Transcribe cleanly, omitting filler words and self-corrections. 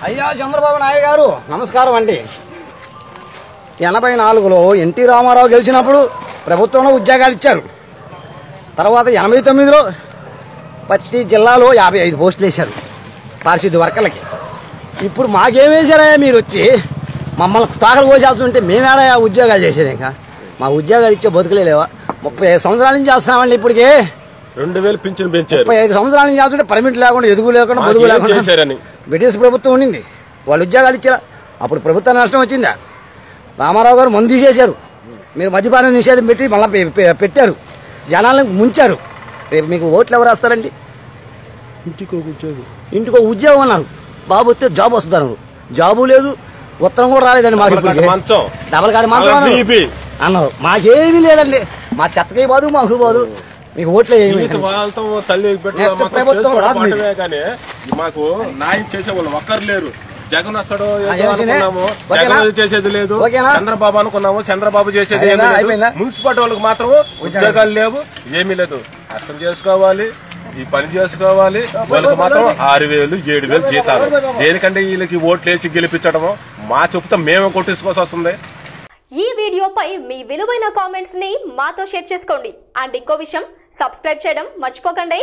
అయ్యా చంద్రబాబు నాయుడు గారు నమస్కారం అండి. 84లో ఎన్టీ రామారావు గెలిచినప్పుడు ప్రభుత్వంలో ఉద్యోగాలు ఇచ్చారు. తర్వాత 89లో ప్రతి జిల్లాలో 55 పోస్టులు వేశారు పారిశుద్ధ్య వర్కర్లకి. ఇప్పుడు మాకేమేశారయ్యా మీరు వచ్చి మమ్మల్ని తాకలు పోసేస్తుంటే మేమేడా ఉద్యోగాలు చేసేది? ఇంకా మా ఉద్యోగాలు ఇచ్చే బతుకులే లేవా? 35 సంవత్సరాల నుంచి చేస్తున్నామండి. ఇప్పటికే 2000 పింఛను పెంచారు. 35 సంవత్సరాల నుంచి చేస్తుంటే పర్మిట్ లేకుండా ఎదుగు లేకుండా బతుకు లేకుండా బ్రిటిష్ ప్రభుత్వం ఉండింది. వాళ్ళు ఉద్యోగాలు ఇచ్చారా? అప్పుడు ప్రభుత్వ నష్టం వచ్చిందా? రామారావు గారు మందు తీసేశారు. మీరు మద్యపానం నిషేధం పెట్టి మళ్ళీ పెట్టారు. జనాలను ముంచారు. రేపు మీకు ఓట్లు ఎవరు వేస్తారండి? ఇంటికో ఉద్యోగం అన్నారు. బాబు వస్తే జాబ్ వస్తున్నారు. జాబు లేదు, ఉత్తరం కూడా రాలేదండి మాకు. డబల్ కాడి మంచం అన్నారు. మాకేమీ లేదండి. మా చెత్తకే బాదు, మాకు బాదు. మీకు ఓట్లే ప్రభుత్వం రాదు. మాకు న్యాయం చేసే వాళ్ళు ఒక్కరు లేరు. జగన్ వస్తాడు జగన్ చేసేది లేదు, చంద్రబాబు అనుకున్నాము చంద్రబాబు చేసేది ఏమీ లేదు. మున్సిపాలిటీ వాళ్ళకి మాత్రం ఉద్యోగాలు లేవు, ఏమీ లేదు. అర్థం చేసుకోవాలి, ఈ పని చేసుకోవాలి. వాళ్ళకి మాత్రం 6000 7,000 జీతాలు. దేనికంటే వీళ్ళకి ఓట్లు వేసి గెలిపించడము మా చెప్తా మేమే కొట్టేసుకోవాల్సి వస్తుంది. ఈ వీడియోపై మీ విలువైన కామెంట్స్ ని మాతో షేర్ చేసుకోండి. అండ్ ఇంకో విషయం, సబ్స్క్రైబ్ చేయడం మర్చిపోకండి.